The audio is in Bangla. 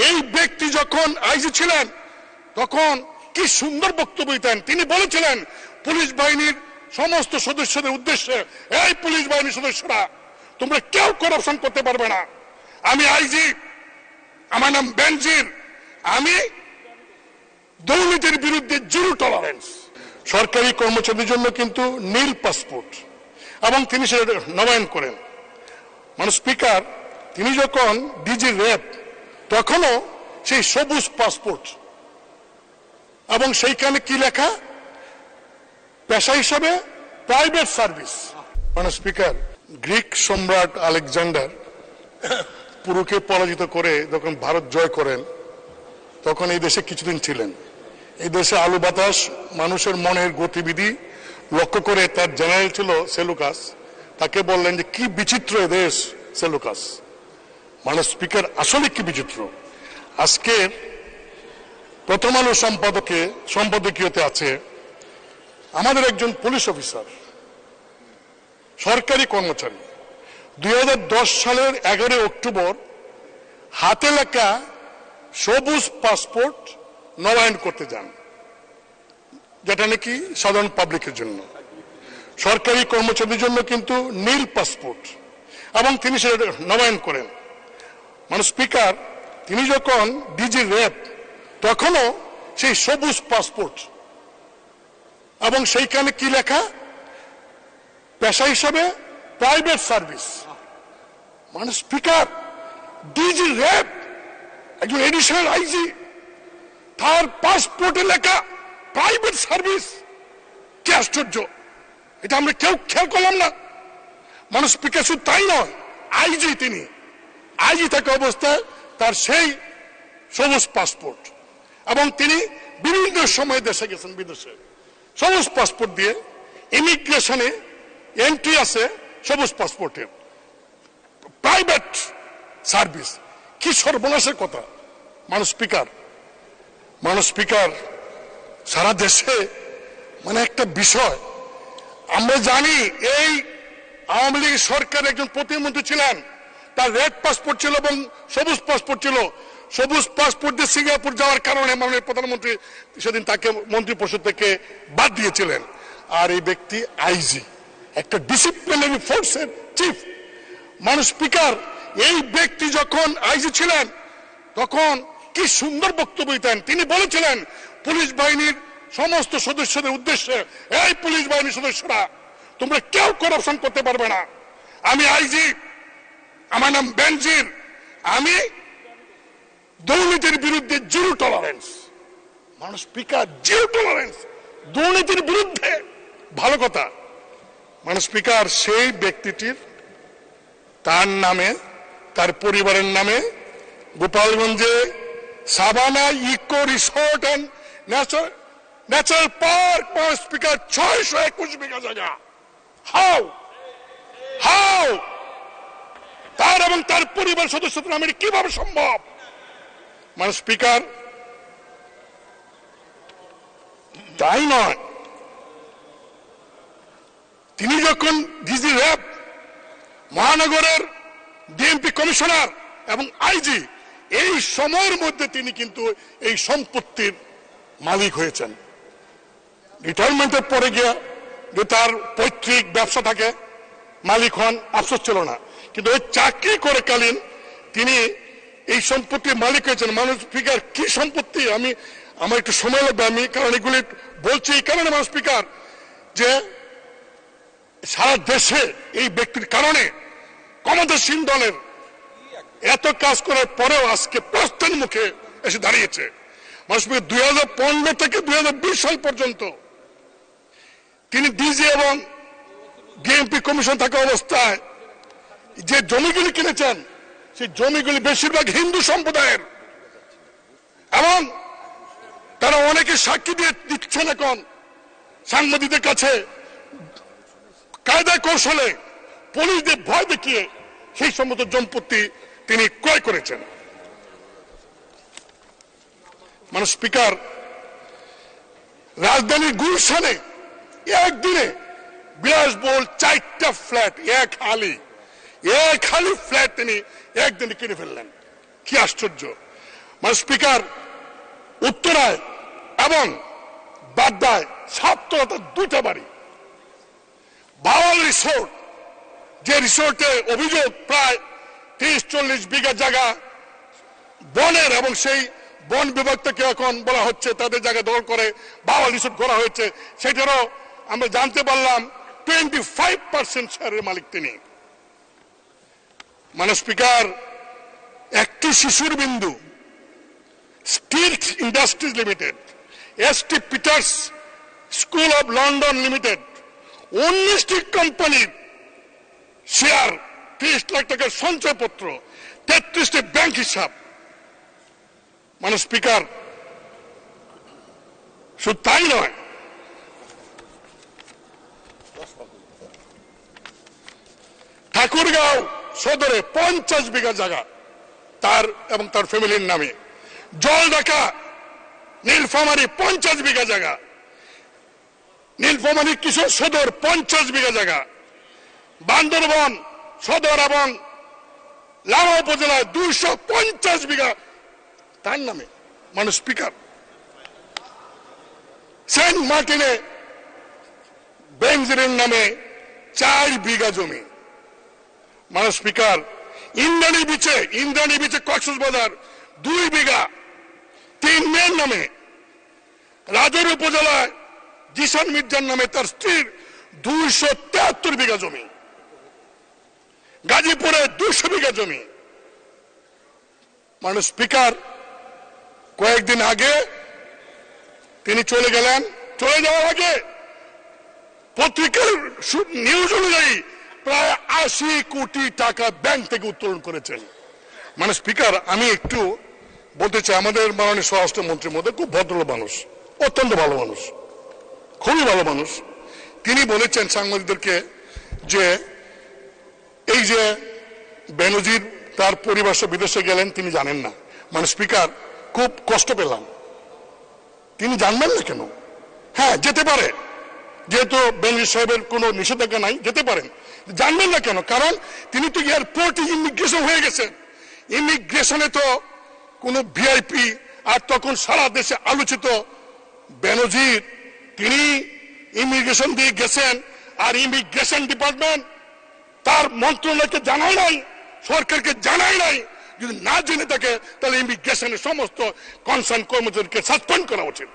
এই ব্যক্তি যখন আইজি ছিলেন তখন কি সুন্দর বক্তব্য দিতেন। তিনি বলেছিলেন পুলিশ বাহিনীর সমস্ত সদস্যদের উদ্দেশ্যে, এই পুলিশ বাহিনীর সদস্যরা তোমরা কেউ করাপশন করতে পারবে না। আমি আইজি, আমার নাম বেনজির, আমি দুর্নীতির বিরুদ্ধে জিরো টলারেন্স। সরকারি কর্মচারীদের জন্য কিন্তু নীল পাসপোর্ট এবং তিনি সেটা নবায়ন করেন। মানে স্পিকার, তিনি যখন ডিজি র্যাব তখনও সেই সবুজ পাসপোর্ট এবং সেইখানে কি লেখা, পেশা হিসাবে প্রাইভেট সার্ভিস। মানে স্পিকার, গ্রিক সম্রাট আলেকজান্ডার পুরুকে পরাজিত করে যখন ভারত জয় করেন তখন এই দেশে কিছুদিন ছিলেন। এই দেশে আলু বাতাস মানুষের মনের গতিবিধি লক্ষ্য করে তার জেনারেল ছিল সেলুকাস, তাকে বললেন যে কি বিচিত্র দেশ সেলুকাস। মানে স্পিকার, আসলে কি বিচিত্র। আজকের প্রথম আলো সম্পাদকীয়তে আছে আমাদের একজন পুলিশ অফিসার, সরকারি কর্মচারী, 2010 সালের 11 অক্টোবর হাতে লেখা সবুজ পাসপোর্ট নবায়ন করতে যান, যেটা নাকি সাধারণ পাবলিকের জন্য। সরকারি কর্মচারীদের জন্য কিন্তু নীল পাসপোর্ট এবং তিনি সেটা নবায়ন করেন। মানে স্পিকার, তিনি যখন ডিজি র্যাব তখনও সেই সবুজ পাসপোর্ট এবং সেইখানে কি লেখা, পেশা হিসাবে প্রাইভেট সার্ভিস। মানে স্পিকার, ডিজি র্যাব একজন এডিশনাল আইজি, তার পাসপোর্টে লেখা প্রাইভেট সার্ভিস। কি আশ্চর্য, এটা আমরা কেউ খেয়াল করলাম না। মানে স্পিকার, শুধু তাই নয়, আইজি, তিনি আইজি থাকা অবস্থায় তার সেই সবুজ পাসপোর্ট এবং তিনি বিভিন্ন সময় দেশে গেছেন, বিদেশে সবুজ পাসপোর্ট দিয়ে ইমিগ্রেশনে এন্ট্রি আছে সবুজ পাসপোর্টের, প্রাইভেট সার্ভিস। কি সর্বনাশের কথা। মানুষ স্পিকার, সারা দেশে মানে একটা বিষয় আমরা জানি, এই আওয়ামী লীগ সরকার একজন প্রতিমন্ত্রী ছিলেন, তার রেড পাসপোর্ট ছিল এবং সবুজ পাসপোর্ট ছিল। সবুজ পাসপোর্ট দিয়ে সিঙ্গাপুর যাওয়ার কারণে মাননীয় প্রধানমন্ত্রী সেদিন তাকে মন্ত্রী পরিষদ থেকে বাদ দিয়েছিলেন। আর এই ব্যক্তি আইজি, একটা ডিসিপ্লিনারি ফোর্সের চিফ। মানুষ স্পিকার, এই ব্যক্তি যখন আইজি ছিলেন তখন কি সুন্দর বক্তব্য দিতেন। তিনি বলেছিলেন পুলিশ বাহিনীর সমস্ত সদস্যদের উদ্দেশ্যে, এই পুলিশ বাহিনীর সদস্যরা তোমরা কেউ করাপশন করতে পারবে না। আমি আইজি, আমার নাম বেনজির, আমি দুর্নীতির বিরুদ্ধে জিরো টলারেন্স। মানুষ স্পিকার, জিরো টলারেন্স দুর্নীতির বিরুদ্ধে, ভালো কথা। মানে স্পিকার, সেই ব্যক্তিটির তার নামে, তার পরিবারের নামে গোপালগঞ্জে Shabana eco resort and natural park, speaker, 621 bigha জায়গা। হাউ তার এবং তার পরিবার সদস্যদের নামে কিভাবে সম্ভব। মানে স্পিকার, তাই নয়, তিনি যখন ডিজি র্যাব, মহানগরের ডিএমপি কমিশনার এবং আইজি, এই সময়ের মধ্যে তিনি কিন্তু এই সম্পত্তির মালিক হয়েছেন। রিটায়ারমেন্টের পরে গিয়ে যে তার পৈতৃক ব্যবসা থাকে, মালিক হন, আফসোস ছিল না, কিন্তু ওই চাকরি করে কালীন তিনি এই সম্পত্তির মালিক হয়েছেন। মানুষ স্পিকার, কি সম্পত্তি, আমার একটু সময় লাগবে, আমি কারণ এগুলি বলছি এই কারণে। মানুষ স্পিকার, যে সারা দেশে এই ব্যক্তির কারণে ক্ষমতাসীন দলের এত কাজ করার পরেও আজকে প্রস্থান মুখে এসে দাঁড়িয়েছে। মানুষ 2015 থেকে 2020 সাল পর্যন্ত তিনি ডিজি এবং ডিএমপি কমিশন থাকা অবস্থায় যে জমিগুলি কিনেছেন, সেই জমিগুলি বেশিরভাগ হিন্দু সম্প্রদায়ের, এবং তারা অনেকে সাক্ষী দিয়ে দিচ্ছেন এখন সাংবাদিকদের কাছে, কায়দা কৌশলে পুলিশদের ভয় দেখিয়ে সেই সমস্ত সম্পত্তি তিনি ক্রয় করেছেন। মানে স্পিকার, রাজধানীর গুলশানে একদিনে বিলাসবহুল 4টা ফ্ল্যাট, এক হালি ফ্ল্যাট তিনি একদিনে কিনে ফেললেন। কি আশ্চর্য। মানে স্পিকার, উত্তরায় এবং বাড্ডায় ছাত্রতা দুইটা বাড়ি। ভাওয়াল রিসোর্ট, যে রিসোর্টে অভিযোগ প্রায় 30-40 বিঘা জায়গা বনের, এবং সেই বন বিভাগ থেকে এখন বলা হচ্ছে তাদের জায়গা দখল করে ভাওয়াল রিসোর্ট করা হয়েছে, সেটারও আমরা জানতে পারলাম 25% শেয়ারের মালিক তিনি। মানে স্পিকার, একটি শিশুর বিন্দু, steel industries limited, ST Peter's school of London limited, 19টি কোম্পানির শেয়ার, 30 লাখ টাকার সঞ্চয়পত্র, 33টি ব্যাংক হিসাব। মানে স্পিকার, শুধু তাই নয়, ঠাকুরগাঁও সদরে 50 বিঘা জায়গা তার এবং তার ফ্যামিলির নামে। জলঢাকা নীলফামারী 50 বিঘা জায়গা, নীলফামারী কিশোর সদর 50 বিঘা জায়গা, বান্দরবন সদর এবং লামা উপজেলায় 250 বিঘা তার নামে। মানে স্পিকার, সেন্ট মার্টিনে বেনজিরের নামে 4 বিঘা জমি। মানে স্পিকার, ইন্দ্রাণী বিচে কক্সবাজার 2 বিঘা 3 মেয়ের নামে। রাজৌরি উপজেলায় জিসান মির্জার নামে তার স্ত্রীর 273 বিঘা জমি। গাজীপুরে 200 বিঘা জমি। মানে স্পিকার, কয়েকদিন আগে তিনি চলে গেলেন। চলে যাওয়ার আগে পত্রিকার নিউজ অনুযায়ী প্রায় 80 কোটি টাকা ব্যাংক থেকে উত্তোলন করেছেন। মানে স্পিকার, আমি একটু বলতে চাই, আমাদের মাননীয় স্বরাষ্ট্রমন্ত্রীর মধ্যে খুব ভদ্র মানুষ, অত্যন্ত ভালো মানুষ, খুবই ভালো মানুষ। তিনি বলেছেন সাংবাদিকদেরকে যে এই যে বেনজির তার পরিবার সহ বিদেশে গেলেন তিনি জানেন না। মানে স্পিকার, খুব কষ্ট পেলাম। তিনি জানবেন না কেন? হ্যাঁ, যেতে পারে, যেহেতু বেনজির সাহেবের কোনো নিষেধাজ্ঞা নাই, যেতে পারেন। জানবেন না কেন? কারণ তিনি তো এয়ারপোর্টে ইমিগ্রেশন হয়ে গেছেন। ইমিগ্রেশনে তো কোনো ভিআইপি, আর তখন সারা দেশে আলোচিত বেনজির, তিনি ইমিগ্রেশন দিয়ে গেছেন, আর ইমিগ্রেশন ডিপার্টমেন্ট তার মন্ত্রণালয়কে জানায় নাই, সরকারকে জানায় নাই। যদি না জেনে থাকে তাহলে ইমিগ্রেশনের সমস্ত কনসার্ন কর্মচারীকে সাসপেন্ড করা উচিত।